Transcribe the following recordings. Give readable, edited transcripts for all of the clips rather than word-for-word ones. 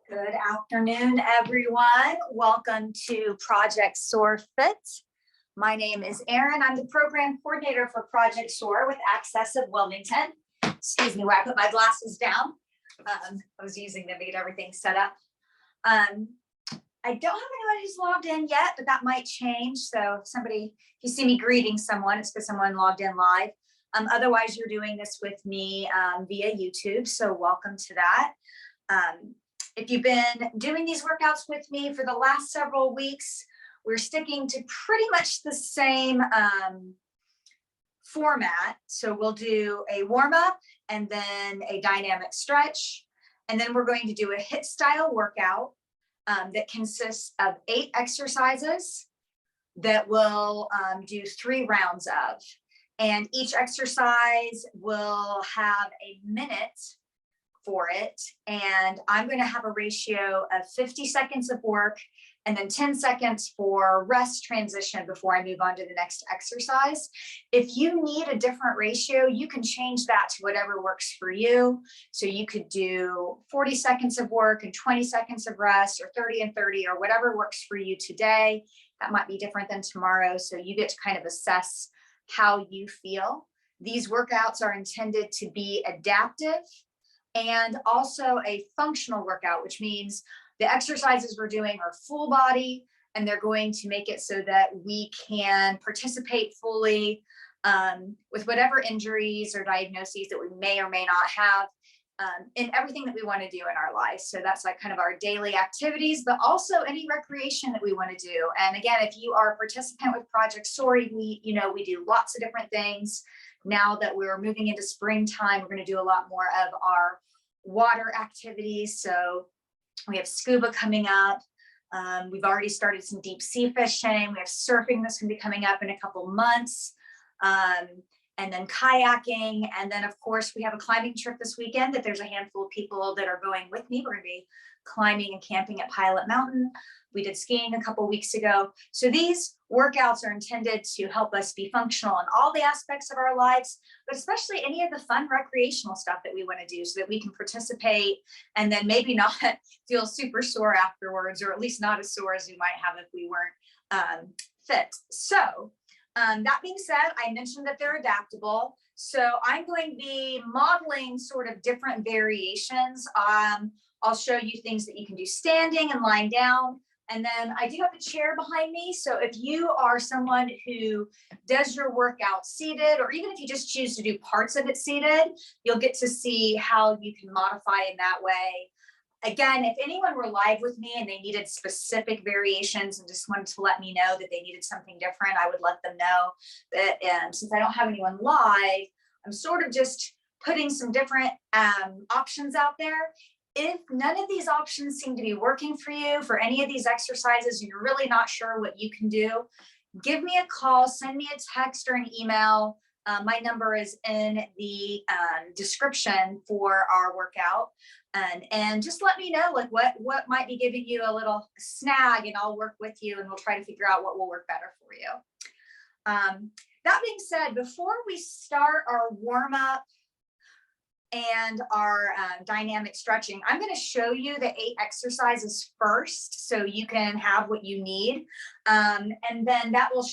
Good afternoon, everyone. Welcome to Project SOAR Fit. My name is Aron. I'm the program coordinator for Project SOAR with Access of Wilmington. Excuse me, where I put my glasses down. I was using them to get everything set up. I don't have anyone who's logged in yet, but that might change. So if you see me greeting someone, it's because someone logged in live. Otherwise, you're doing this with me via YouTube. So welcome to that. If you've been doing these workouts with me for the last several weeks, we're sticking to pretty much the same format. So we'll do a warm-up and then a dynamic stretch. And then we're going to do a HIIT style workout that consists of 8 exercises that we'll do 3 rounds of. And each exercise will have a minute for it. And I'm going to have a ratio of 50 seconds of work and then 10 seconds for rest transition before I move on to the next exercise. If you need a different ratio, you can change that to whatever works for you. So you could do 40 seconds of work and 20 seconds of rest, or 30 and 30, or whatever works for you today. That might be different than tomorrow. So you get to kind of assess how you feel. These workouts are intended to be adaptive and also a functional workout, which means the exercises we're doing are full body, and they're going to make it so that we can participate fully with whatever injuries or diagnoses that we may or may not have in everything that we want to do in our lives. So that's like kind of our daily activities, but also any recreation that we want to do. And again, if you are a participant with Project SOAR, we do lots of different things. Now that we're moving into springtime, we're going to do a lot more of our water activities. So we have scuba coming up. We've already started some deep sea fishing. We have surfing that's going to be coming up in a couple months. And then kayaking. And then, of course, we have a climbing trip this weekend that there's a handful of people that are going with me. We're going to be climbing and camping at Pilot Mountain. We did skiing a couple weeks ago. So these workouts are intended to help us be functional in all the aspects of our lives, but especially any of the fun recreational stuff that we want to do so that we can participate and then maybe not feel super sore afterwards, or at least not as sore as we might have if we weren't fit. So that being said, I mentioned that they're adaptable. So I'm going to be modeling sort of different variations. I'll show you things that you can do standing and lying down. And then I do have a chair behind me. So if you are someone who does your workout seated, or even if you just choose to do parts of it seated, you'll get to see how you can modify in that way. Again, if anyone were live with me and they needed specific variations and just wanted to let me know that they needed something different, I would let them know that. And since I don't have anyone live, I'm sort of just putting some different options out there. If none of these options seem to be working for you for any of these exercises, and you're really not sure what you can do, give me a call, send me a text or an email. My number is in the description for our workout. And just let me know like what might be giving you a little snag, and I'll work with you and we'll try to figure out what will work better for you. That being said, before we start our warm-up and our dynamic stretching, I'm going to show you the 8 exercises first so you can have what you need. And then that will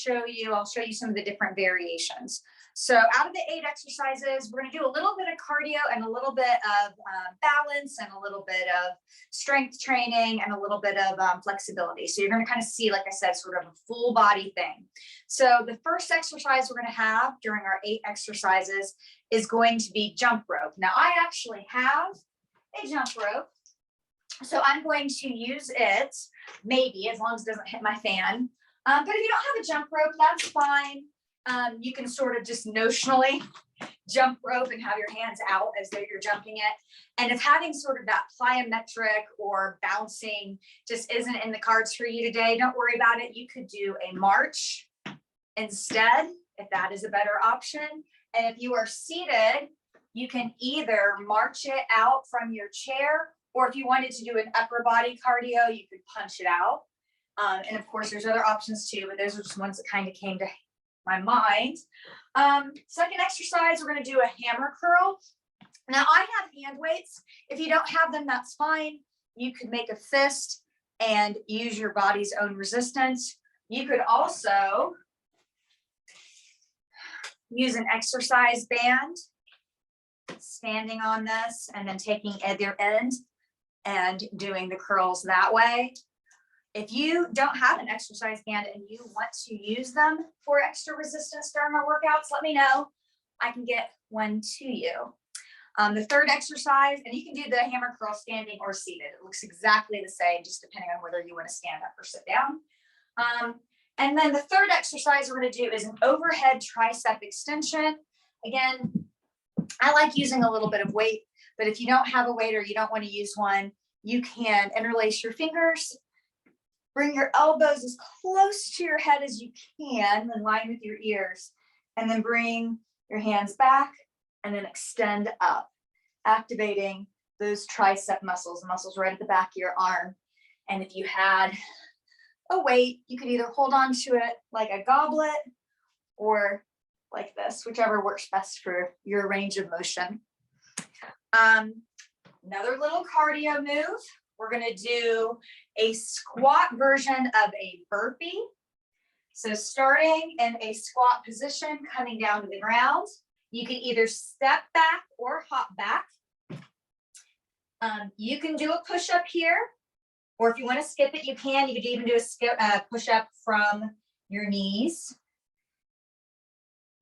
I'll show you some of the different variations. So out of the 8 exercises, we're going to do a little bit of cardio and a little bit of balance and a little bit of strength training and a little bit of flexibility. So you're going to kind of see, like I said, sort of a full body thing. So the first exercise we're going to have during our 8 exercises is going to be jump rope. Now I actually have a jump rope, so I'm going to use it, maybe, as long as it doesn't hit my fan. But if you don't have a jump rope, that's fine. You can sort of just notionally jump rope and have your hands out as though you're jumping it. And if having sort of that plyometric or bouncing just isn't in the cards for you today, don't worry about it. You could do a march instead, if that is a better option. And if you are seated, you can either march it out from your chair, or if you wanted to do an upper body cardio, you could punch it out. And of course, there's other options too, but those are just ones that kind of came to my mind. Second exercise, we're going to do a hammer curl. Now I have hand weights. If you don't have them, that's fine. You could make a fist and use your body's own resistance. You could also use an exercise band, standing on this and then taking either end and doing the curls that way. If you don't have an exercise band and you want to use them for extra resistance during our workouts, let me know. I can get one to you. The third exercise, and you can do the hammer curl standing or seated. It looks exactly the same, just depending on whether you want to stand up or sit down. And then the third exercise we're going to do is an overhead tricep extension. Again, I like using a little bit of weight, but if you don't have a weight or you don't want to use one, you can interlace your fingers, bring your elbows as close to your head as you can in line with your ears, and then bring your hands back and then extend up, activating those tricep muscles, the muscles right at the back of your arm. And if you had a weight, you could either hold on to it like a goblet or like this, whichever works best for your range of motion. Another little cardio move. We're going to do a squat version of a burpee. So starting in a squat position, coming down to the ground, you can either step back or hop back. You can do a push-up here, or if you want to skip it, you can. You could even do a push-up from your knees.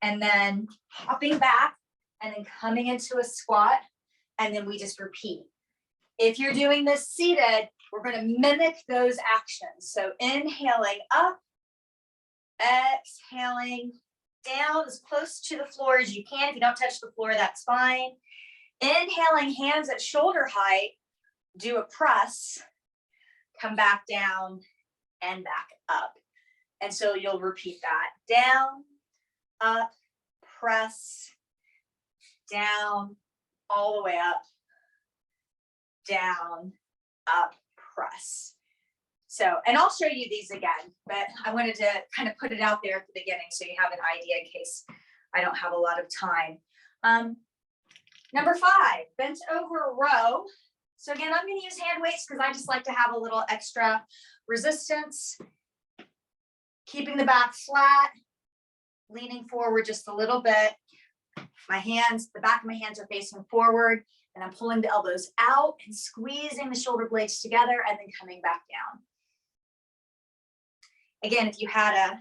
And then hopping back and then coming into a squat, and then we just repeat. If you're doing this seated, we're going to mimic those actions. So inhaling up, exhaling down as close to the floor as you can. If you don't touch the floor, that's fine. Inhaling, hands at shoulder height, do a press, come back down and back up. And so you'll repeat that. Down, up, press, down, all the way up, down, up, press. So, and I'll show you these again, but I wanted to kind of put it out there at the beginning so you have an idea in case I don't have a lot of time. Number 5, bent over row. So again, I'm going to use hand weights because I just like to have a little extra resistance. Keeping the back flat, leaning forward just a little bit. My hands, the back of my hands are facing forward, and I'm pulling the elbows out and squeezing the shoulder blades together and then coming back down. Again, if you had a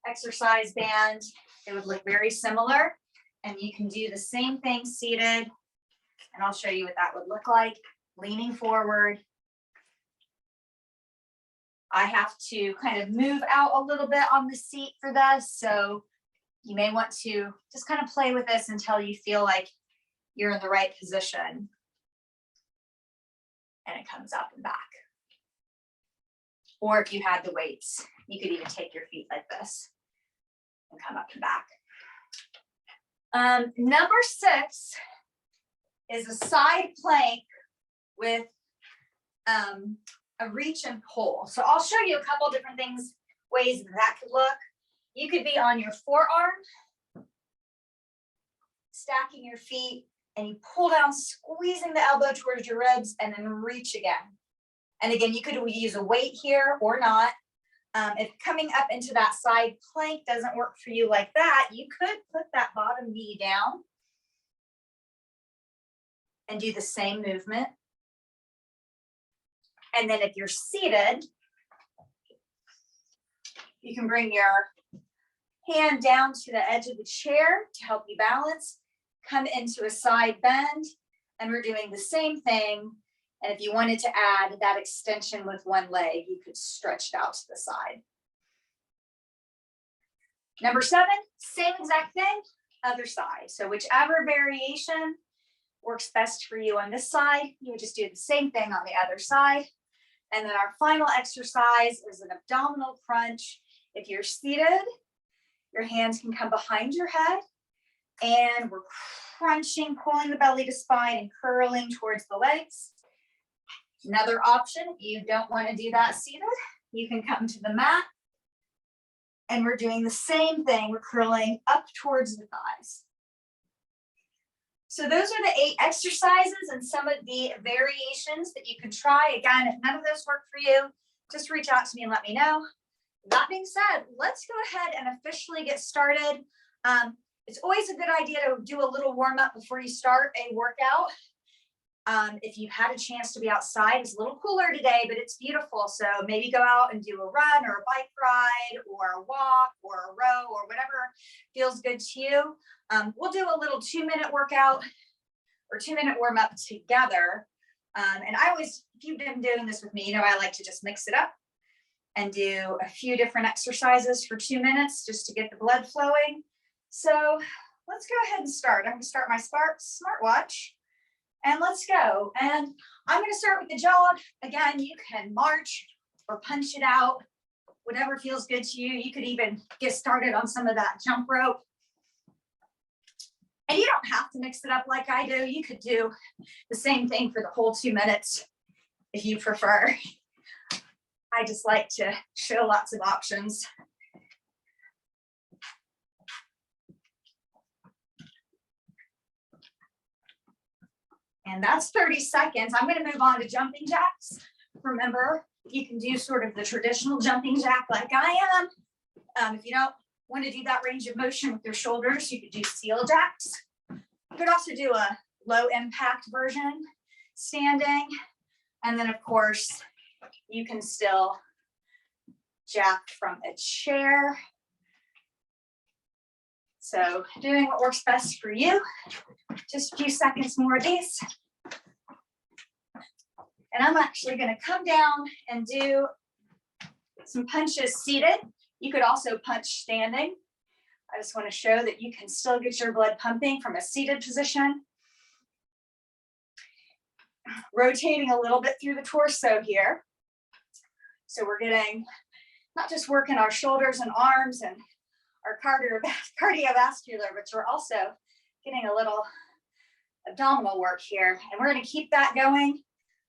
exercise band, it would look very similar, and you can do the same thing seated, and I'll show you what that would look like. Leaning forward. I have to kind of move out a little bit on the seat for this, so you may want to just kind of play with this until you feel like you're in the right position. And it comes up and back. Or if you had the weights, you could even take your feet like this and come up and back. Number 6 is a side plank with a reach and pull. So I'll show you a couple different ways that could look. You could be on your forearm, stacking your feet, and you pull down, squeezing the elbow towards your ribs, and then reach again. And again, you could use a weight here or not. If coming up into that side plank doesn't work for you like that, you could put that bottom knee down and do the same movement. And then if you're seated, you can bring your hand down to the edge of the chair to help you balance, come into a side bend, and we're doing the same thing. And if you wanted to add that extension with one leg, you could stretch it out to the side. Number 7, same exact thing, other side. So whichever variation works best for you on this side, you would just do the same thing on the other side. And then our final exercise is an abdominal crunch. If you're seated, your hands can come behind your head, and we're crunching, pulling the belly to spine and curling towards the legs. Another option, if you don't want to do that seated, you can come to the mat, and we're doing the same thing. We're curling up towards the thighs. So those are the 8 exercises and some of the variations that you can try. Again, if none of those work for you, just reach out to me and let me know. That being said, let's go ahead and officially get started. It's always a good idea to do a little warm up before you start a workout. If you've had a chance to be outside, it's a little cooler today, but it's beautiful. So maybe go out and do a run or a bike ride or a walk or a row or whatever feels good to you. We'll do a little 2-minute workout or 2-minute warm up together. And I always, if you've been doing this with me, you know, I like to just mix it up and do a few different exercises for 2 minutes just to get the blood flowing. So let's go ahead and start. I'm going to start my smartwatch. And let's go. And I'm going to start with the jog. Again, you can march or punch it out, whatever feels good to you. You could even get started on some of that jump rope. And you don't have to mix it up like I do. You could do the same thing for the whole 2 minutes if you prefer. I just like to show lots of options. And that's 30 seconds. I'm going to move on to jumping jacks. Remember, you can do sort of the traditional jumping jack like I am. If you don't want to do that range of motion with your shoulders, you could do seal jacks. You could also do a low impact version, standing. And then of course, you can still jack from a chair. So doing what works best for you. Just a few seconds more of these. And I'm actually going to come down and do some punches seated. You could also punch standing. I just want to show that you can still get your blood pumping from a seated position. Rotating a little bit through the torso here. So we're getting, not just working our shoulders and arms and our cardiovascular, but we're also getting a little abdominal work here. And we're going to keep that going.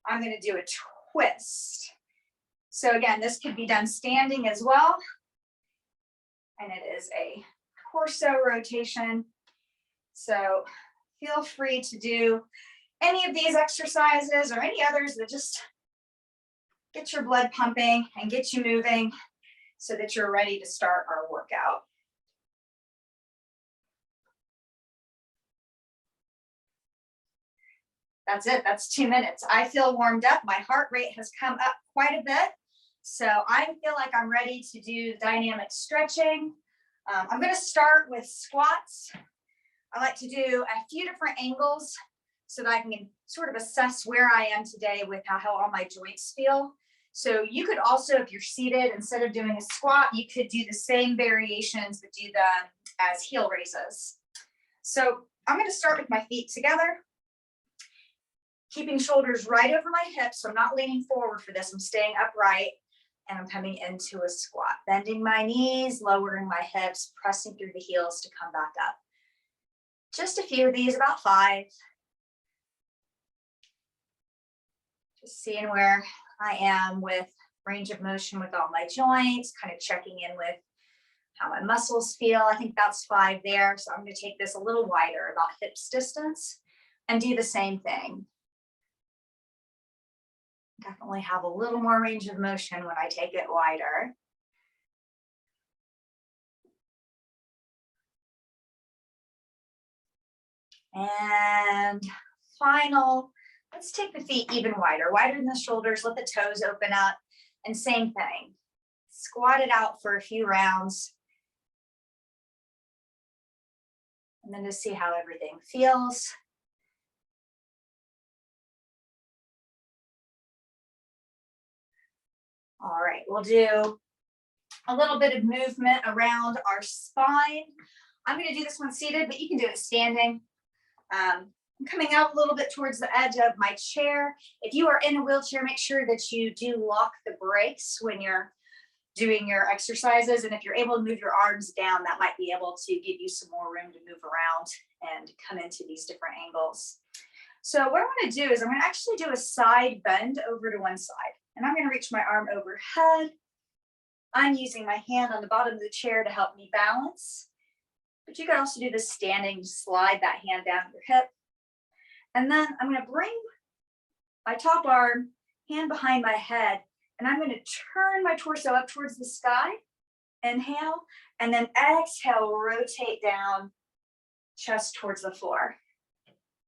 I'm going to do a twist. So again, this could be done standing as well. And it is a torso rotation. So feel free to do any of these exercises or any others that just get your blood pumping and get you moving so that you're ready to start our workout. That's it. That's 2 minutes. I feel warmed up. My heart rate has come up quite a bit. So I feel like I'm ready to do dynamic stretching. I'm going to start with squats. I like to do a few different angles so that I can sort of assess where I am today with how all my joints feel. So you could also, if you're seated, instead of doing a squat, you could do the same variations but do them as heel raises. So I'm going to start with my feet together. Keeping shoulders right over my hips, so I'm not leaning forward for this. I'm staying upright and I'm coming into a squat. Bending my knees, lowering my hips, pressing through the heels to come back up. Just a few of these, about 5. Just seeing where I am with range of motion with all my joints, kind of checking in with how my muscles feel. I think that's 5 there. So I'm going to take this a little wider, about hips distance, and do the same thing. Definitely have a little more range of motion when I take it wider. And final, let's take the feet even wider than the shoulders, let the toes open up, and same thing. Squat it out for a few rounds. And then just see how everything feels. All right, we'll do a little bit of movement around our spine. I'm going to do this one seated, but you can do it standing. I'm coming out a little bit towards the edge of my chair. If you are in a wheelchair, make sure that you do lock the brakes when you're doing your exercises. And if you're able to move your arms down, that might be able to give you some more room to move around and come into these different angles. So what I'm going to do is I'm going to actually do a side bend over to one side. And I'm going to reach my arm overhead. I'm using my hand on the bottom of the chair to help me balance. But you can also do this standing, slide that hand down your hip And then I'm going to bring my top arm, hand behind my head, and I'm going to turn my torso up towards the sky. Inhale, and then exhale, rotate down, chest towards the floor.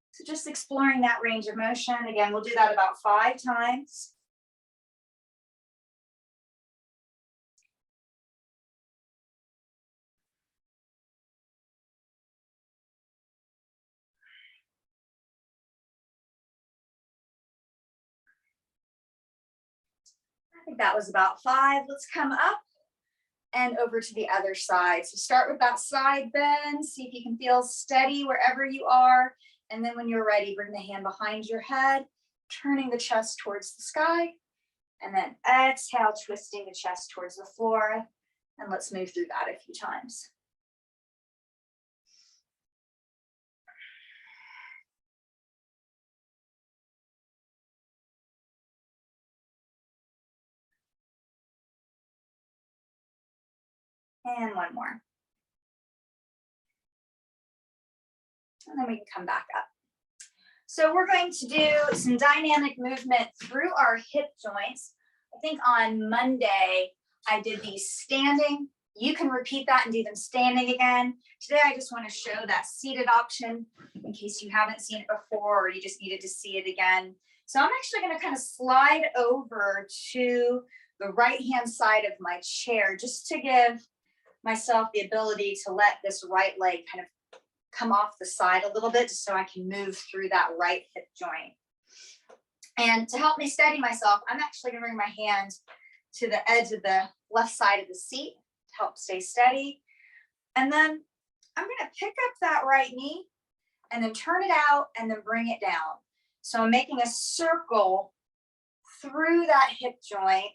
So just exploring that range of motion. Again, we'll do that about 5 times. I think that was about 5. Let's come up and over to the other side. So start with that side bend. See if you can feel steady wherever you are. And then when you're ready, bring the hand behind your head, turning the chest towards the sky. And then exhale, twisting the chest towards the floor. And let's move through that a few times. And one more. And then we can come back up. So we're going to do some dynamic movement through our hip joints. I think on Monday, I did these standing. You can repeat that and do them standing again. Today, I just want to show that seated option in case you haven't seen it before or you just needed to see it again. So I'm actually going to kind of slide over to the right-hand side of my chair just to give myself the ability to let this right leg kind of come off the side a little bit just so I can move through that right hip joint. And to help me steady myself, I'm actually going to bring my hand to the edge of the left side of the seat to help stay steady. And then I'm going to pick up that right knee and then turn it out and then bring it down. So I'm making a circle through that hip joint.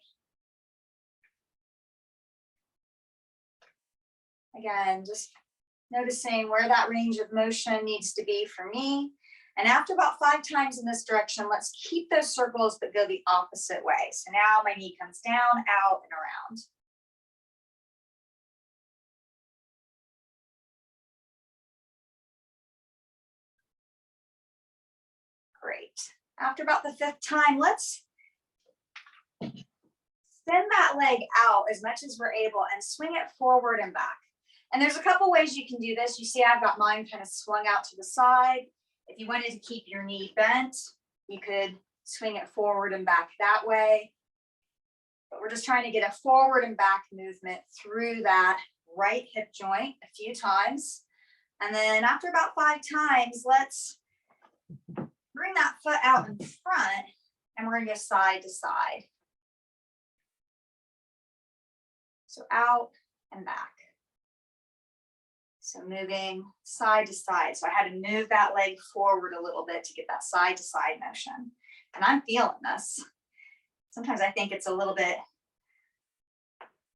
Again, just noticing where that range of motion needs to be for me. And after about 5 times in this direction, let's keep those circles, but go the opposite way. So now my knee comes down, out, and around. Great. After about the 5th time, let's send that leg out as much as we're able and swing it forward and back. And there's a couple ways you can do this. You see I've got mine kind of swung out to the side. If you wanted to keep your knee bent, you could swing it forward and back that way. But we're just trying to get a forward and back movement through that right hip joint a few times. And then after about 5 times, let's bring that foot out in front and we're going to go side to side. So out and back. So moving side to side. So I had to move that leg forward a little bit to get that side to side motion. And I'm feeling this. Sometimes I think it's a little bit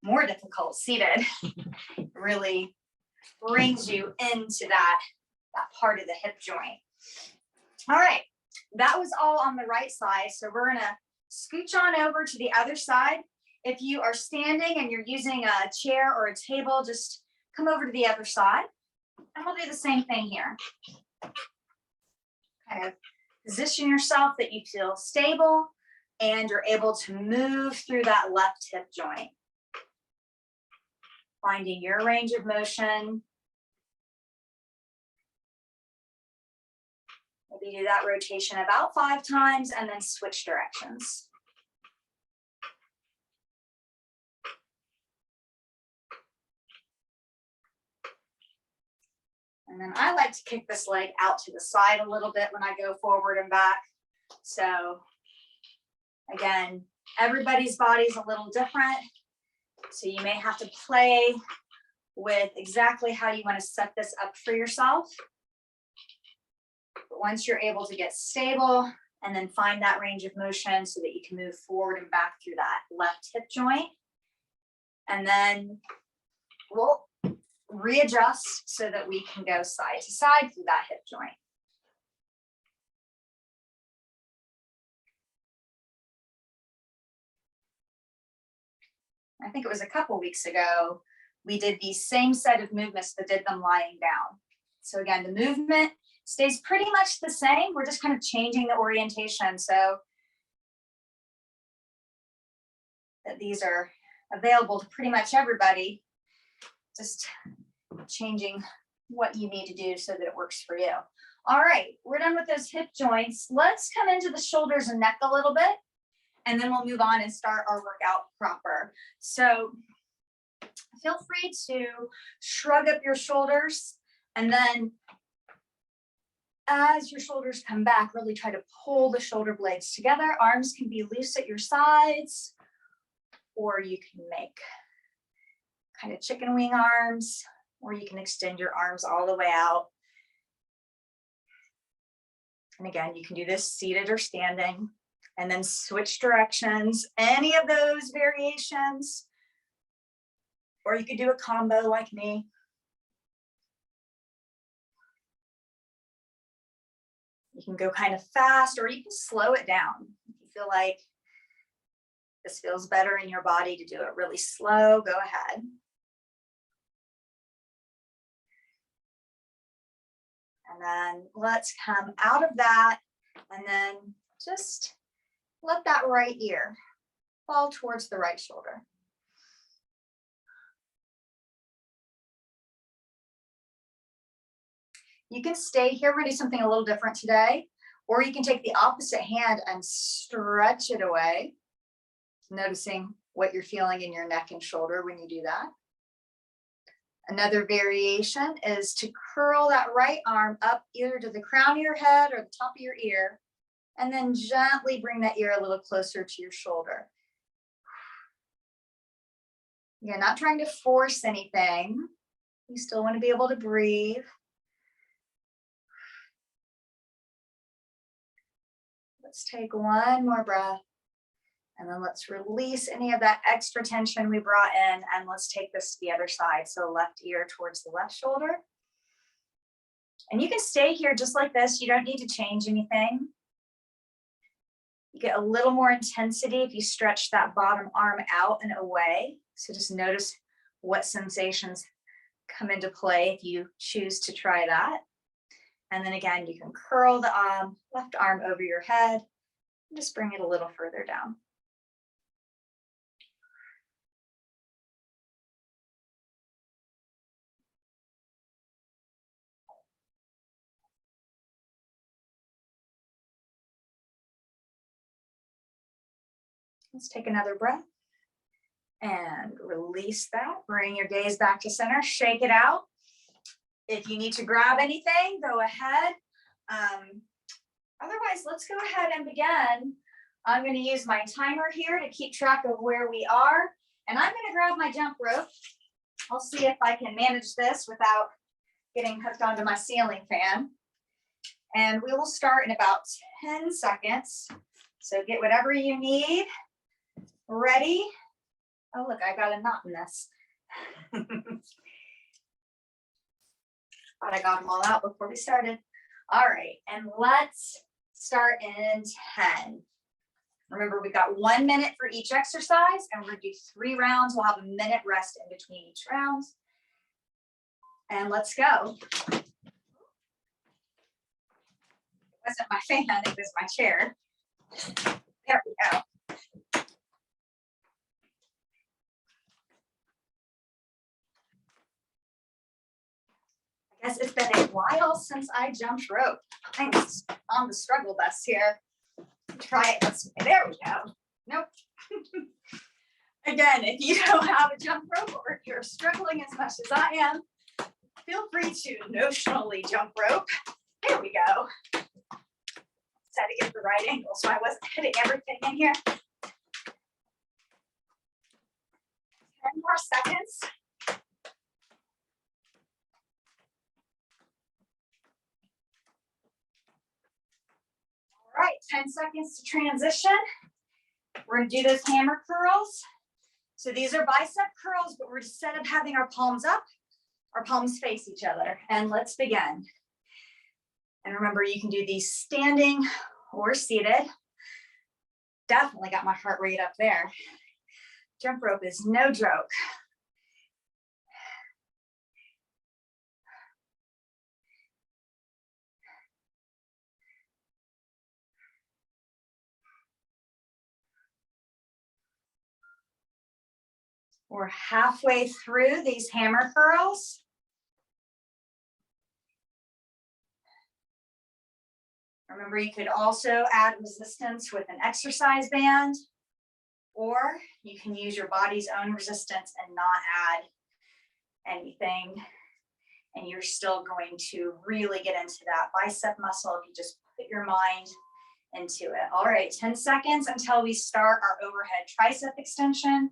more difficult seated. It really brings you into that part of the hip joint. All right, that was all on the right side. So we're gonna scooch on over to the other side. If you are standing and you're using a chair or a table, just come over to the other side and we'll do the same thing here. Kind of position yourself that you feel stable and you're able to move through that left hip joint. Finding your range of motion. Maybe do that rotation about 5 times and then switch directions. And then I like to kick this leg out to the side a little bit when I go forward and back. So again, everybody's body is a little different. So you may have to play with exactly how you want to set this up for yourself. But once you're able to get stable and then find that range of motion so that you can move forward and back through that left hip joint. And then we'll readjust so that we can go side to side through that hip joint. I think it was a couple weeks ago, we did the same set of movements but did them lying down. So again, the movement stays pretty much the same. We're just kind of changing the orientation so that these are available to pretty much everybody. Just changing what you need to do so that it works for you. All right, we're done with those hip joints. Let's come into the shoulders and neck a little bit, and then we'll move on and start our workout proper. So feel free to shrug up your shoulders, and then as your shoulders come back, really try to pull the shoulder blades together. Arms can be loose at your sides, or you can make kind of chicken wing arms, or you can extend your arms all the way out. And again, you can do this seated or standing, and then switch directions, any of those variations, or you could do a combo like me. You can go kind of fast, or you can slow it down. If you feel like this feels better in your body to do it really slow, go ahead. And then let's come out of that, and then just let that right ear fall towards the right shoulder. You can stay here. We're gonna do something a little different today, or you can take the opposite hand and stretch it away, noticing what you're feeling in your neck and shoulder when you do that. Another variation is to curl that right arm up either to the crown of your head or the top of your ear, and then gently bring that ear a little closer to your shoulder. You're not trying to force anything. You still want to be able to breathe. Let's take one more breath, and then let's release any of that extra tension we brought in, and let's take this to the other side. So left ear towards the left shoulder. And you can stay here just like this. You don't need to change anything. You get a little more intensity if you stretch that bottom arm out and away. So just notice what sensations come into play if you choose to try that. And then again, you can curl the left arm over your head and just bring it a little further down. Let's take another breath and release that. Bring your gaze back to center, shake it out. If you need to grab anything, go ahead. Otherwise, let's go ahead and begin. I'm going to use my timer here to keep track of where we are. And I'm going to grab my jump rope. I'll see if I can manage this without getting hooked onto my ceiling fan. And we will start in about 10 seconds. So get whatever you need. Ready? Oh, look, I got a knot in this. Thought I got them all out before we started. All right, and let's start in 10. Remember, we've got 1 minute for each exercise, and we're gonna do 3 rounds. We'll have a minute rest in between each round. And let's go. It wasn't my fan, it was my chair. There we go. I guess it's been a while since I jumped rope. I'm on the struggle bus here. Try it this way. There we go. Nope. Again, if you don't have a jump rope, or if you're struggling as much as I am, feel free to notionally jump rope. There we go. Just had to get the right angle so I wasn't hitting everything in here. 10 more seconds. All right, 10 seconds to transition. We're gonna do those hammer curls. So these are bicep curls, but we're instead of having our palms up, our palms face each other. And let's begin. And remember, you can do these standing or seated. Definitely got my heart rate up there. Jump rope is no joke. We're halfway through these hammer curls. Remember, you could also add resistance with an exercise band, or you can use your body's own resistance and not add anything. And you're still going to really get into that bicep muscle if you just put your mind into it. All right, 10 seconds until we start our overhead tricep extension.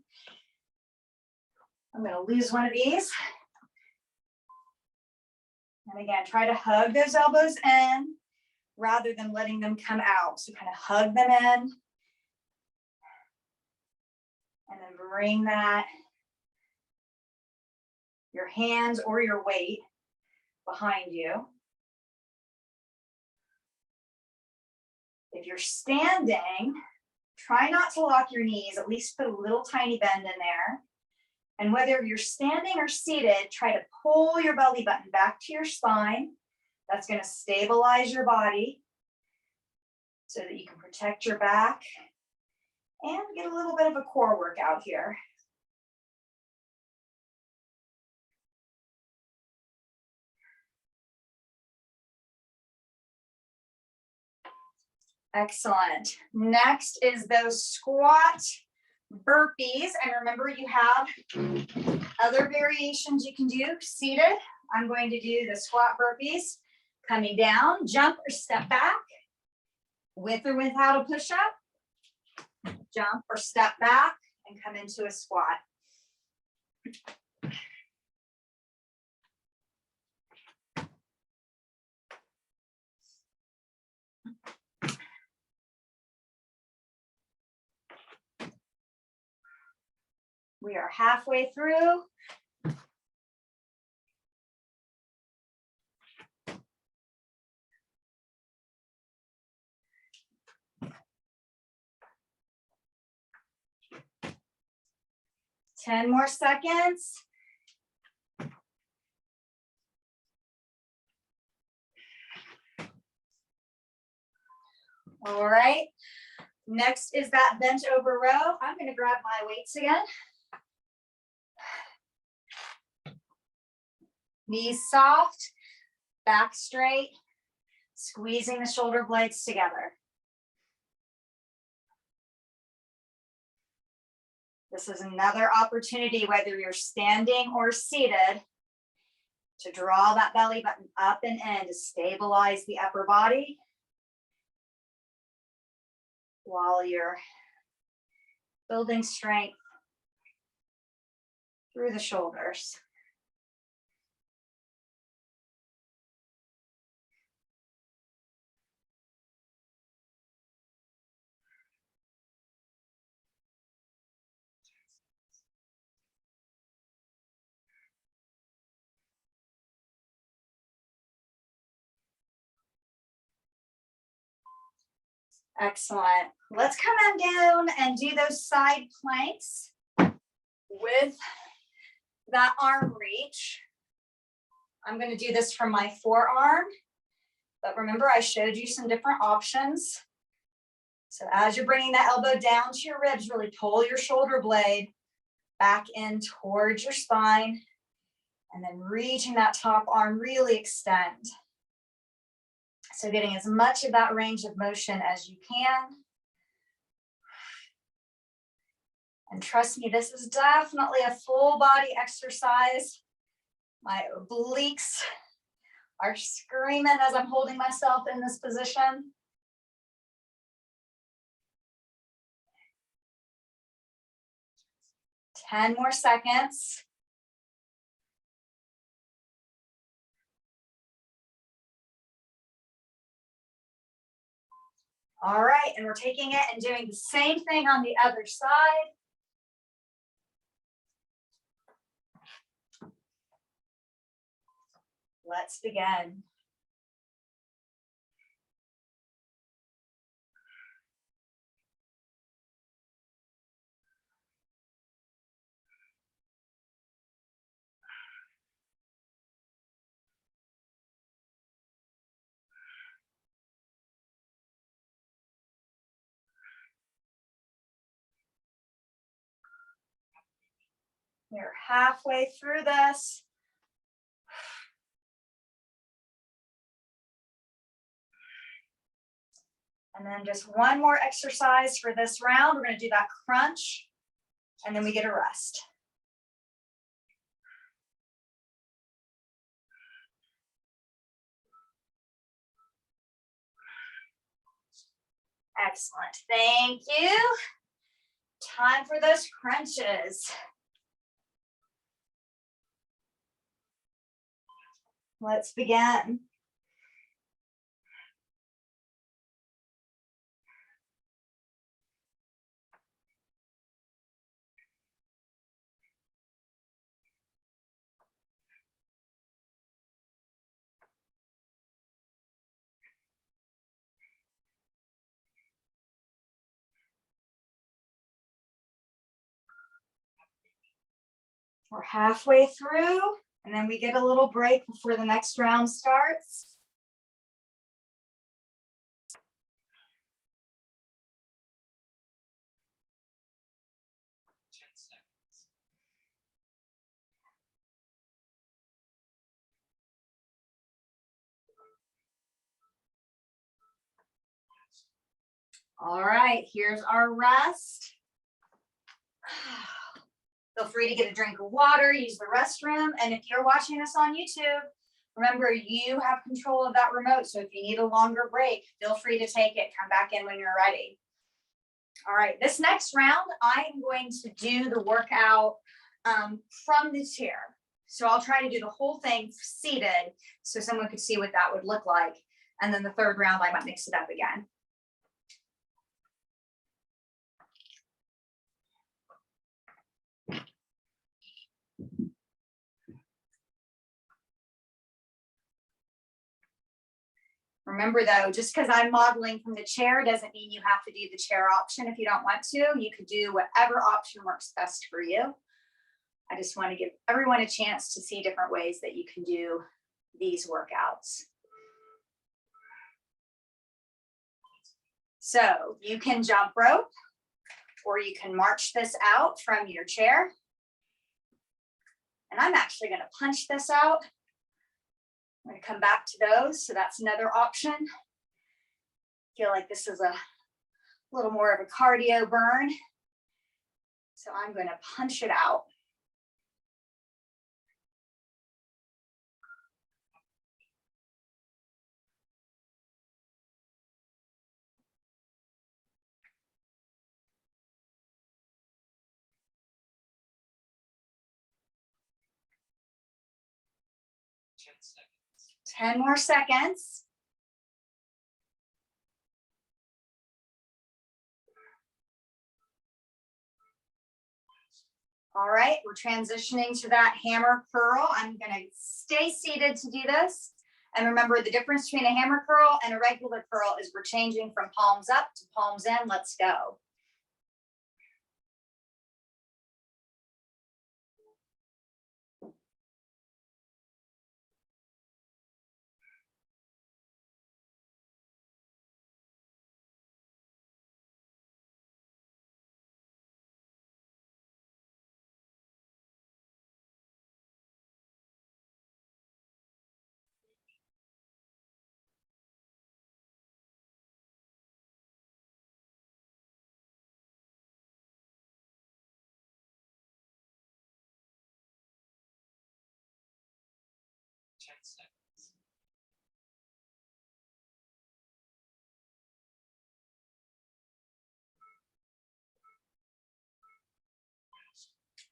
I'm going to lose one of these. And again, try to hug those elbows in rather than letting them come out. So kind of hug them in. And then bring that, your hands or your weight behind you. If you're standing, try not to lock your knees, at least put a little tiny bend in there. And whether you're standing or seated, try to pull your belly button back to your spine. That's going to stabilize your body so that you can protect your back and get a little bit of a core workout here. Excellent. Next is those squat burpees. And remember, you have other variations you can do seated. I'm going to do the squat burpees. Coming down, jump or step back, with or without a push-up. Jump or step back and come into a squat. We are halfway through. Ten more seconds. All right. Next is that bent over row. I'm going to grab my weights again. Knees soft, back straight, squeezing the shoulder blades together. This is another opportunity, whether you're standing or seated, to draw that belly button up and in to stabilize the upper body while you're building strength through the shoulders. Excellent. Let's come on down and do those side planks with that arm reach. I'm going to do this from my forearm, but remember I showed you some different options. So as you're bringing that elbow down to your ribs, really pull your shoulder blade back in towards your spine, and then reaching that top arm, really extend. So getting as much of that range of motion as you can. And trust me, this is definitely a full body exercise. My obliques are screaming as I'm holding myself in this position. Ten more seconds. All right, and we're taking it and doing the same thing on the other side. Let's begin. We're halfway through this. And then just one more exercise for this round. We're going to do that crunch, and then we get a rest. Excellent. Thank you. Time for those crunches. Let's begin. We're halfway through, and then we get a little break before the next round starts. All right, here's our rest. Feel free to get a drink of water, use the restroom, and if you're watching this on YouTube, remember you have control of that remote, so if you need a longer break, feel free to take it. Come back in when you're ready. All right, this next round, I am going to do the workout from the chair. So I'll try to do the whole thing seated so someone could see what that would look like. And then the third round, I might mix it up again. Remember though, just because I'm modeling from the chair doesn't mean you have to do the chair option if you don't want to. You could do whatever option works best for you. I just want to give everyone a chance to see different ways that you can do these workouts. So you can jump rope, or you can march this out from your chair. And I'm actually going to punch this out. I'm going to come back to those. So that's another option. Feel like this is a little more of a cardio burn. So I'm going to punch it out. Seconds. 10 more seconds. All right, we're transitioning to that hammer curl. I'm going to stay seated to do this. And remember, the difference between a hammer curl and a regular curl is we're changing from palms up to palms in. Let's go.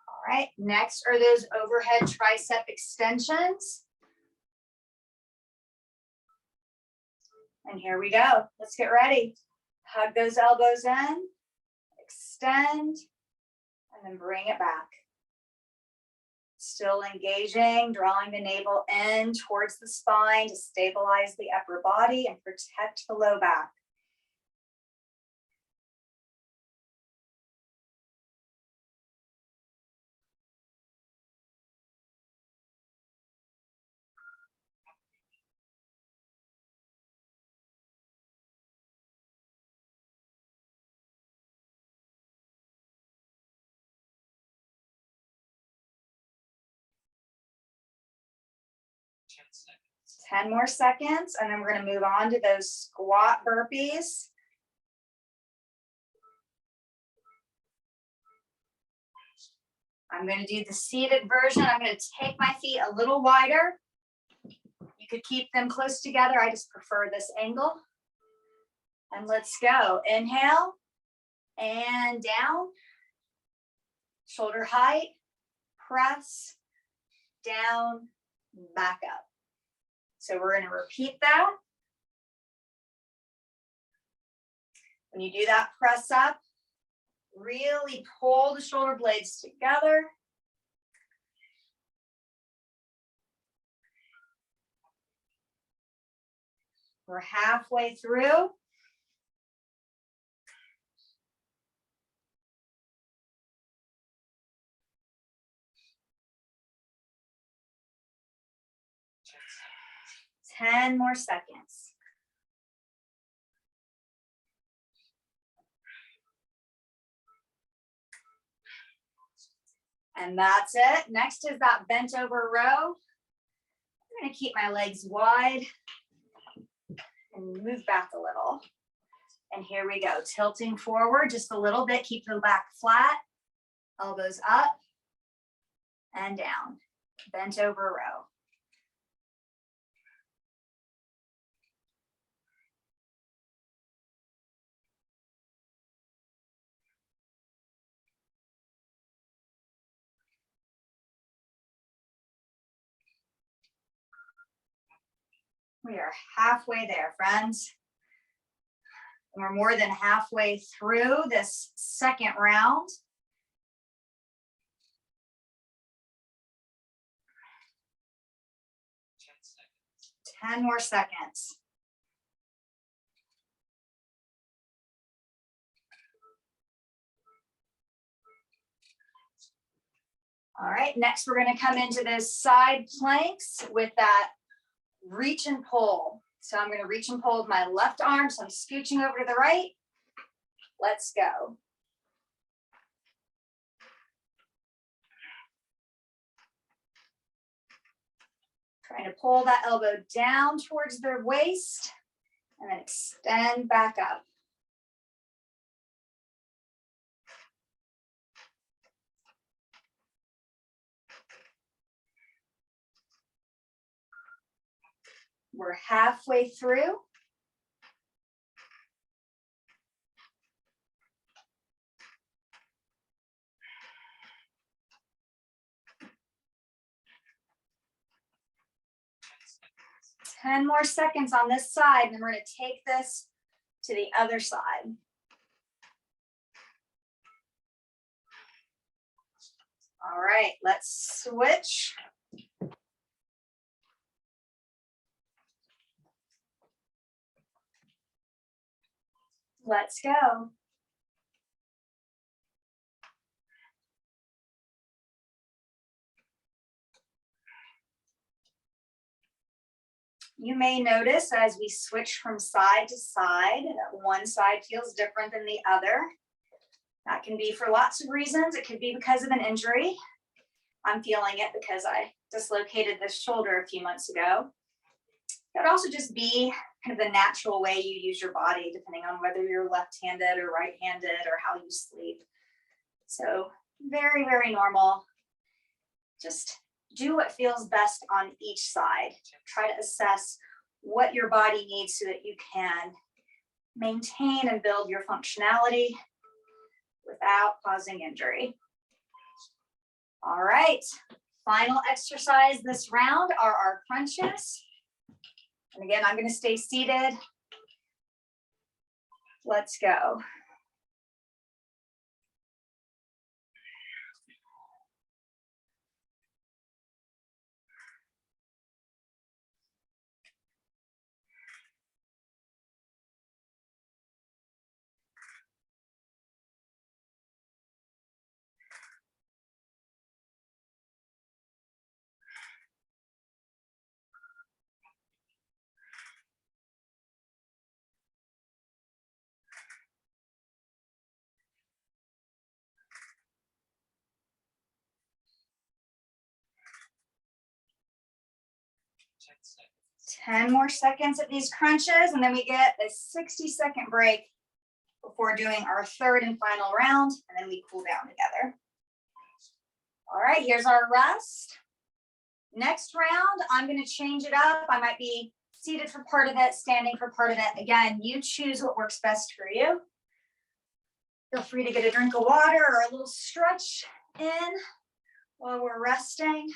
All right, next are those overhead tricep extensions. And here we go. Let's get ready. Hug those elbows in, extend, and then bring it back. Still engaging, drawing the navel in towards the spine to stabilize the upper body and protect the low back. 10 more seconds, and then we're going to move on to those squat burpees. I'm going to do the seated version. I'm going to take my feet a little wider. You could keep them close together. I just prefer this angle. And let's go. Inhale and down. Shoulder height, press, down, back up. So we're going to repeat that. When you do that press up, really pull the shoulder blades together. We're halfway through. Ten more seconds. And that's it. Next is that bent over row. I'm going to keep my legs wide and move back a little. And here we go. Tilting forward just a little bit. Keep the back flat. Elbows up and down. Bent over row. We are halfway there, friends. And we're more than halfway through this second round. Ten more seconds. All right, next we're going to come into those side planks with that reach and pull. So I'm going to reach and pull with my left arm. So I'm scooching over to the right. Let's go. Trying to pull that elbow down towards the waist and then extend back up. We're halfway through. Ten more seconds on this side, and then we're going to take this to the other side. All right, let's switch. Let's go. You may notice as we switch from side to side, that one side feels different than the other. That can be for lots of reasons. It could be because of an injury. I'm feeling it because I dislocated this shoulder a few months ago. It could also just be kind of the natural way you use your body, depending on whether you're left-handed or right-handed or how you sleep. So very, very normal. Just do what feels best on each side. Try to assess what your body needs so that you can maintain and build your functionality without causing injury. All right, final exercise this round are our crunches. And again, I'm going to stay seated. Let's go. 10 more seconds of these crunches, and then we get a 60-second break before doing our third and final round, and then we cool down together. All right, here's our rest. Next round, I'm going to change it up. I might be seated for part of it, standing for part of it. Again, you choose what works best for you. Feel free to get a drink of water or a little stretch in while we're resting.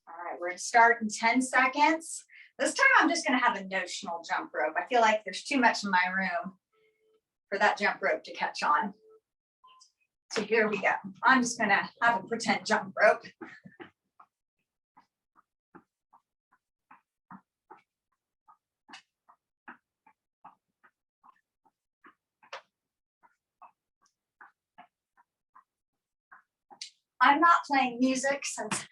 All right, we're gonna start in 10 seconds. This time I'm just gonna have a notional jump rope. I feel like there's too much in my room for that jump rope to catch on. So here we go. I'm just gonna have a pretend jump rope. I'm not playing music since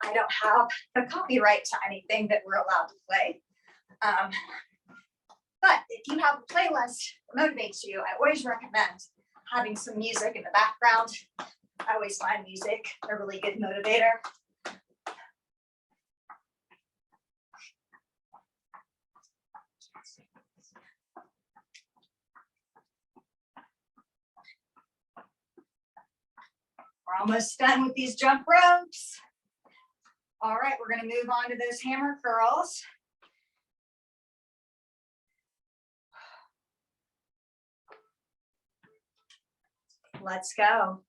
I don't have the copyright to anything that we're allowed to play. But if you have a playlist that motivates you, I always recommend having some music in the background. I always find music a really good motivator. We're almost done with these jump ropes. All right, we're going to move on to those hammer curls. Let's go.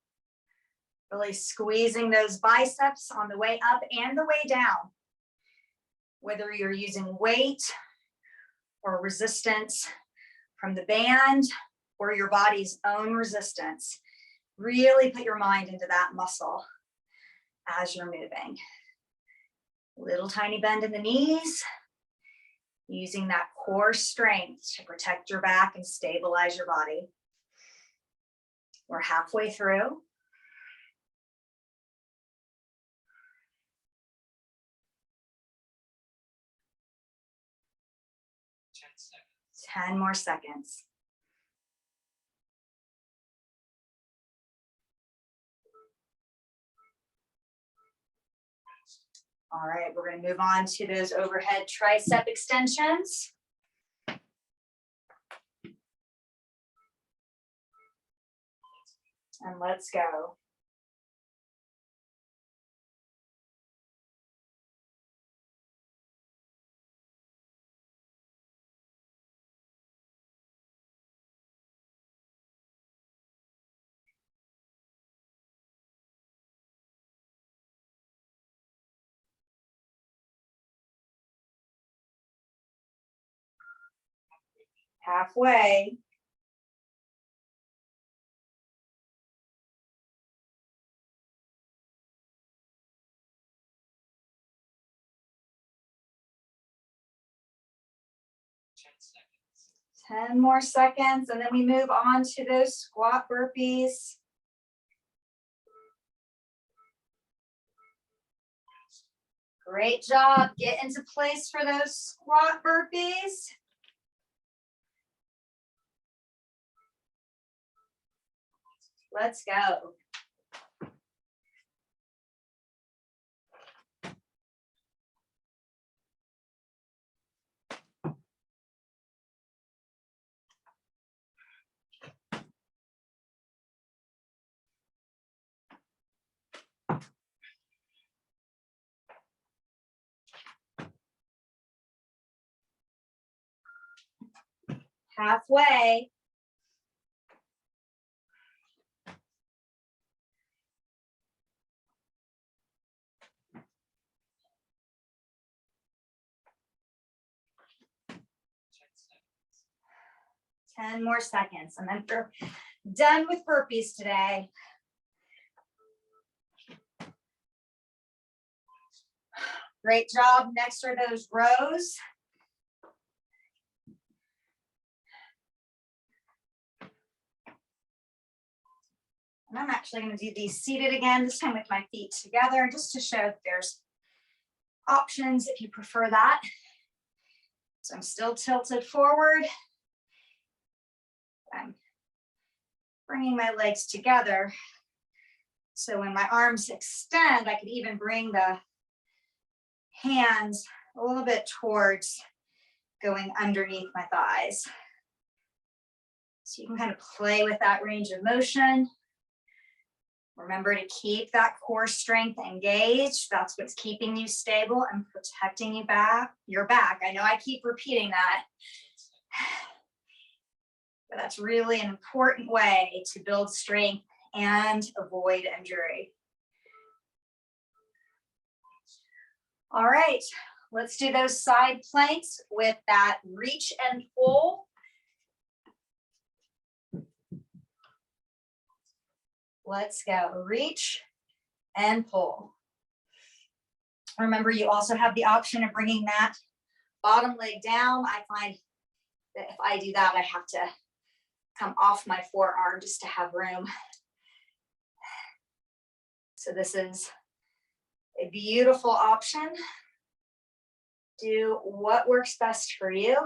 Really squeezing those biceps on the way up and the way down. Whether you're using weight or resistance from the band or your body's own resistance, really put your mind into that muscle as you're moving. Little tiny bend in the knees, using that core strength to protect your back and stabilize your body. We're halfway through. Ten more seconds. All right, we're going to move on to those overhead tricep extensions. And let's go. Halfway. Ten more seconds, and then we move on to those squat burpees. Great job. Get into place for those squat burpees. Let's go. Halfway. Ten more seconds, and then we're done with burpees today. Great job. Next are those rows. And I'm actually going to do these seated again, this time with my feet together, just to show that there's options if you prefer that. So I'm still tilted forward. I'm bringing my legs together. So when my arms extend, I could even bring the hands a little bit towards going underneath my thighs. So you can kind of play with that range of motion. Remember to keep that core strength engaged. That's what's keeping you stable and protecting you your back. I know I keep repeating that, but that's really an important way to build strength and avoid injury. All right, let's do those side planks with that reach and pull. Let's go, reach and pull. Remember, you also have the option of bringing that bottom leg down. I find that if I do that, I have to come off my forearm just to have room. So this is a beautiful option. Do what works best for you.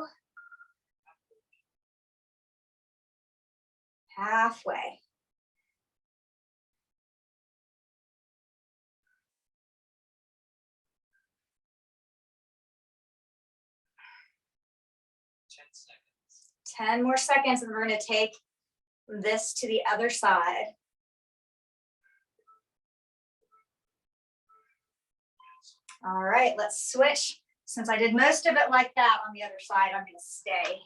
Halfway. Seconds. 10 more seconds, and we're going to take this to the other side. All right, let's switch. Since I did most of it like that on the other side, I'm going to stay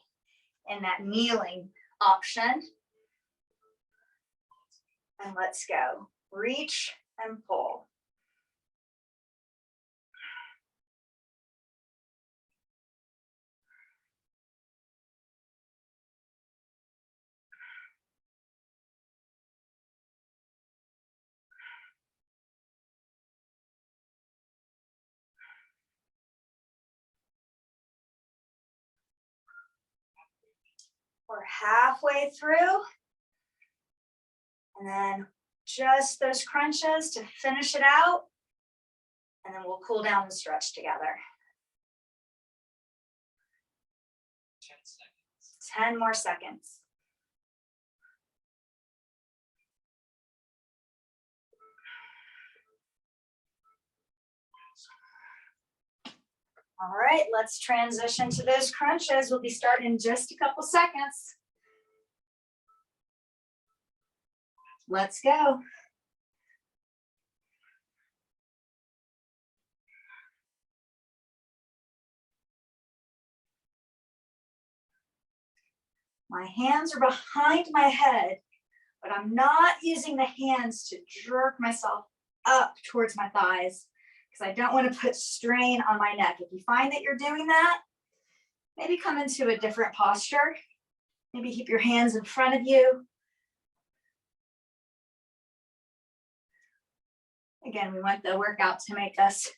in that kneeling option. And let's go. Reach and pull. We're halfway through. And then just those crunches to finish it out. And then we'll cool down and stretch together. 10 seconds. 10 more seconds. All right, let's transition to those crunches. We'll be starting in just a couple seconds. Let's go. My hands are behind my head, but I'm not using the hands to jerk myself up towards my thighs because I don't want to put strain on my neck. If you find that you're doing that, maybe come into a different posture. Maybe keep your hands in front of you. Again, we want the workout to make us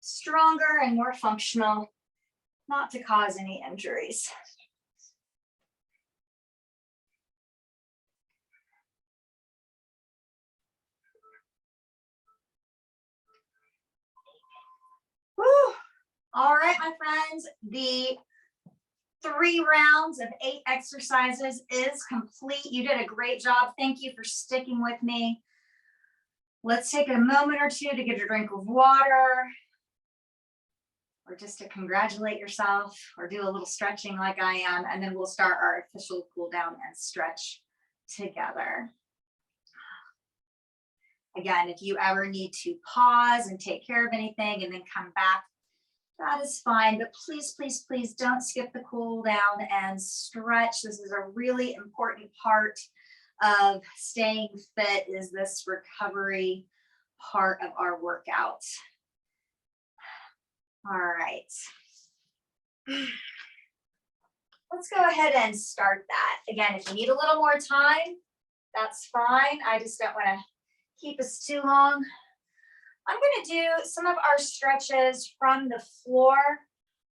stronger and more functional, not to cause any injuries. Woo. All right, my friends, the 3 rounds of 8 exercises is complete. You did a great job. Thank you for sticking with me. Let's take a moment or two to get a drink of water, or just to congratulate yourself, or do a little stretching like I am, and then we'll start our official cool down and stretch together. Again, if you ever need to pause and take care of anything and then come back, that is fine, but please, please, please don't skip the cool down and stretch. This is a really important part of staying fit, is this recovery part of our workout. All right. Let's go ahead and start that. Again, if you need a little more time, that's fine. I just don't want to keep us too long. I'm going to do some of our stretches from the floor.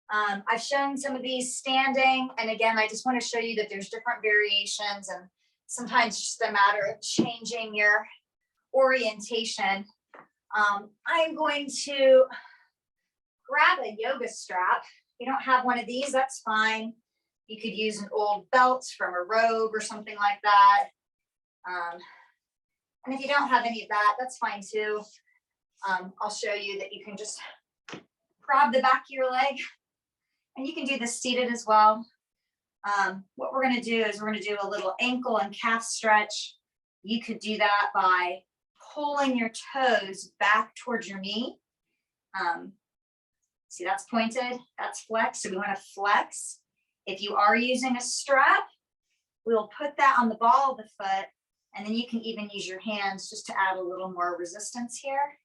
I've shown some of these standing, and again, I just want to show you that there's different variations, and sometimes it's just a matter of changing your orientation. I'm going to grab a yoga strap. If you don't have one of these, that's fine. You could use an old belt from a robe or something like that. And if you don't have any of that, that's fine too. I'll show you that you can just grab the back of your leg, and you can do this seated as well. What we're going to do is we're going to do a little ankle and calf stretch. You could do that by pulling your toes back towards your knee. See, that's pointed, that's flex. So we want to flex. If you are using a strap, we'll put that on the ball of the foot, and then you can even use your hands just to add a little more resistance here.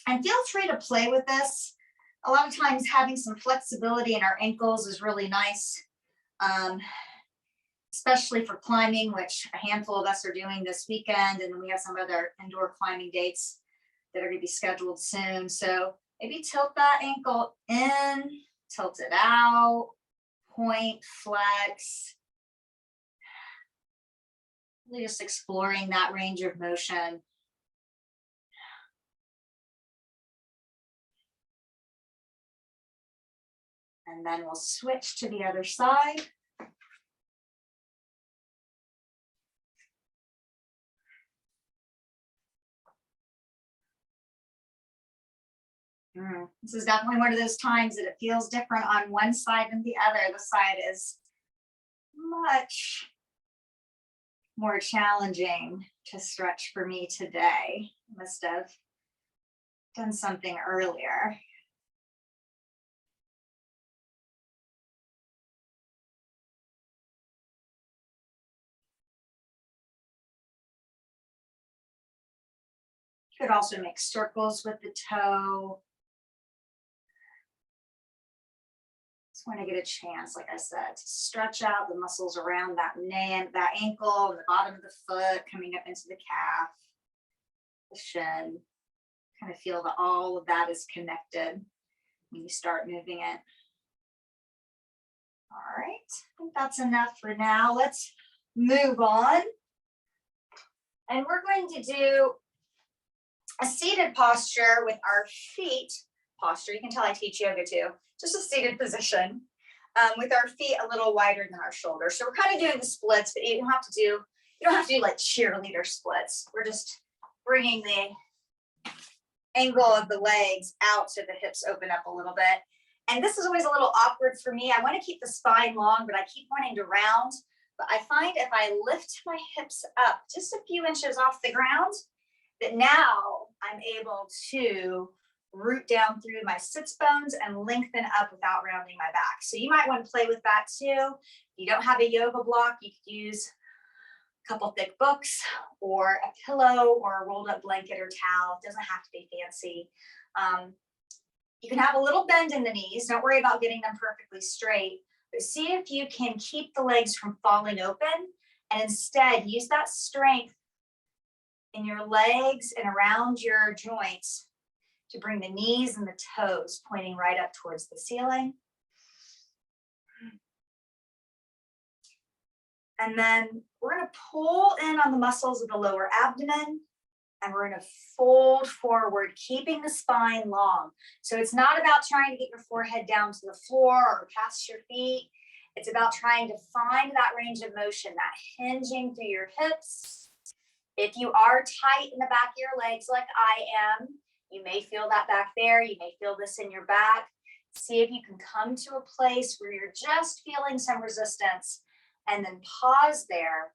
And feel free to play with this. A lot of times having some flexibility in our ankles is really nice, especially for climbing, which a handful of us are doing this weekend. And then we have some other indoor climbing dates that are going to be scheduled soon. So maybe tilt that ankle in, tilt it out, point, flex. Really just exploring that range of motion. And then we'll switch to the other side. This is definitely one of those times that it feels different on one side than the other. The side is much more challenging to stretch for me today. Must have done something earlier. You could also make circles with the toe. Just want to get a chance, like I said, to stretch out the muscles around that ankle, and the bottom of the foot, coming up into the calf, the shin. Kind of feel that all of that is connected when you start moving it. All right, I think that's enough for now. Let's move on. And we're going to do a seated posture with our feet posture. You can tell I teach yoga too. Just a seated position with our feet a little wider than our shoulders. So we're kind of doing the splits, but you don't have to do like cheerleader splits. We're just bringing the angle of the legs out so the hips open up a little bit. And this is always a little awkward for me. I want to keep the spine long, but I keep wanting to round. But I find if I lift my hips up just a few inches off the ground, that now I'm able to root down through my sits bones and lengthen up without rounding my back. So you might want to play with that too. If you don't have a yoga block, you could use a couple thick books or a pillow or a rolled up blanket or towel. It doesn't have to be fancy. You can have a little bend in the knees. Don't worry about getting them perfectly straight, but see if you can keep the legs from falling open, and instead use that strength in your legs and around your joints to bring the knees and the toes pointing right up towards the ceiling. And then we're going to pull in on the muscles of the lower abdomen, and we're going to fold forward, keeping the spine long. So it's not about trying to get your forehead down to the floor or past your feet. It's about trying to find that range of motion, that hinging through your hips. If you are tight in the back of your legs like I am, you may feel that back there. You may feel this in your back. See if you can come to a place where you're just feeling some resistance, and then pause there.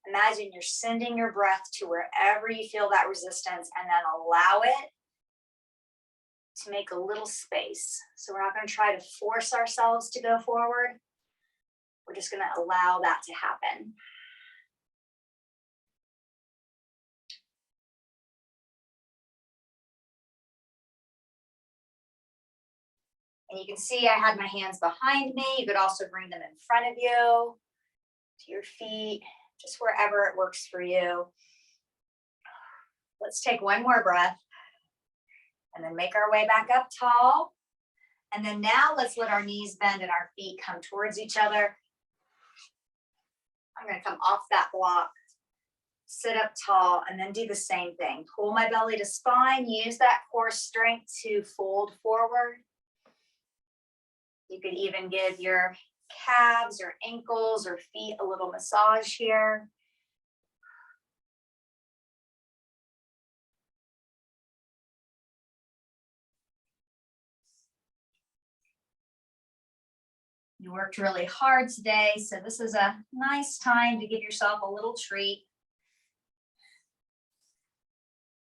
Imagine you're sending your breath to wherever you feel that resistance, and then allow it to make a little space. So we're not going to try to force ourselves to go forward. We're just going to allow that to happen. And you can see I had my hands behind me. You could also bring them in front of you, to your feet, just wherever it works for you. Let's take one more breath and then make our way back up tall. And then now let's let our knees bend and our feet come towards each other. I'm going to come off that block, sit up tall, and then do the same thing. Pull my belly to spine, use that core strength to fold forward. You could even give your calves or ankles or feet a little massage here. You worked really hard today, so this is a nice time to give yourself a little treat.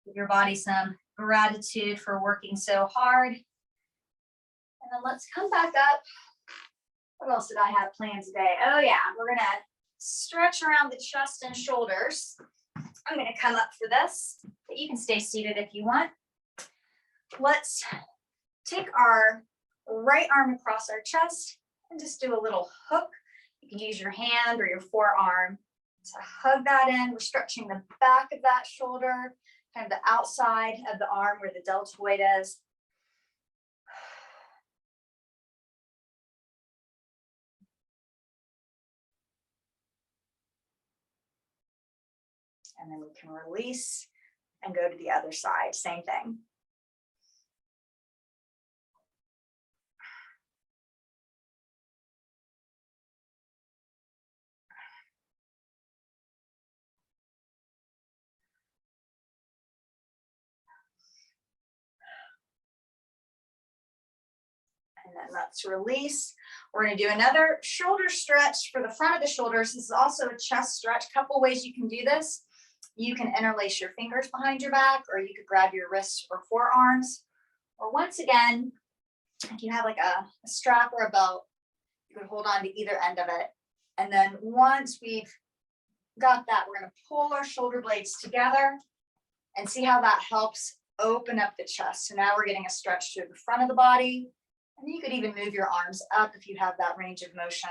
Give your body some gratitude for working so hard. And then let's come back up. What else did I have planned today? Oh yeah, we're gonna stretch around the chest and shoulders. I'm gonna come up for this, but you can stay seated if you want. Let's take our right arm across our chest and just do a little hook. You can use your hand or your forearm to hug that in. We're stretching the back of that shoulder, kind of the outside of the arm where the deltoid is. And then we can release and go to the other side, same thing. And then let's release. We're going to do another shoulder stretch for the front of the shoulders. This is also a chest stretch. Couple ways you can do this. You can interlace your fingers behind your back, or you could grab your wrists or forearms. Or once again, if you have like a strap or a belt, you could hold on to either end of it. And then once we've got that, we're going to pull our shoulder blades together and see how that helps open up the chest. So now we're getting a stretch through the front of the body. And you could even move your arms up if you have that range of motion.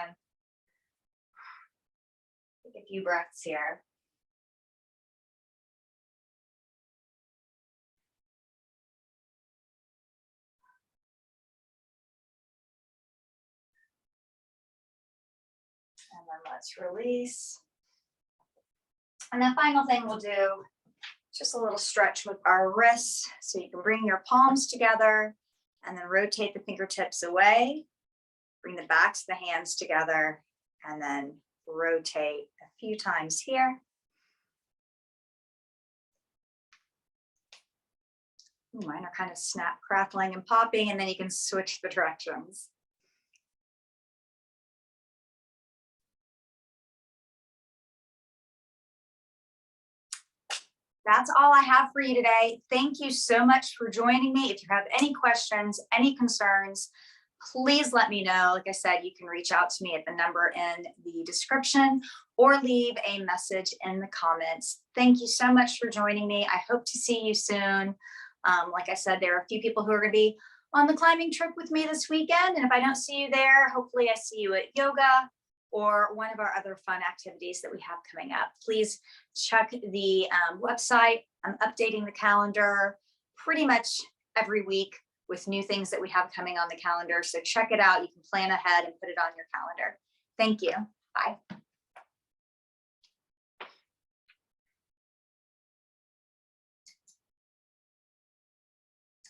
Take a few breaths here. And then let's release. And the final thing we'll do, just a little stretch with our wrists. So you can bring your palms together and then rotate the fingertips away. Bring the backs of the hands together and then rotate a few times here. Ooh, mine are kind of snap, crackling, and popping, and then you can switch the directions. That's all I have for you today. Thank you so much for joining me. If you have any questions, any concerns, please let me know. Like I said, you can reach out to me at the number in the description or leave a message in the comments. Thank you so much for joining me. I hope to see you soon. Like I said, there are a few people who are going to be on the climbing trip with me this weekend. And if I don't see you there, hopefully I see you at yoga or one of our other fun activities that we have coming up. Please check the website. I'm updating the calendar pretty much every week with new things that we have coming on the calendar. So check it out. You can plan ahead and put it on your calendar. Thank you. Bye.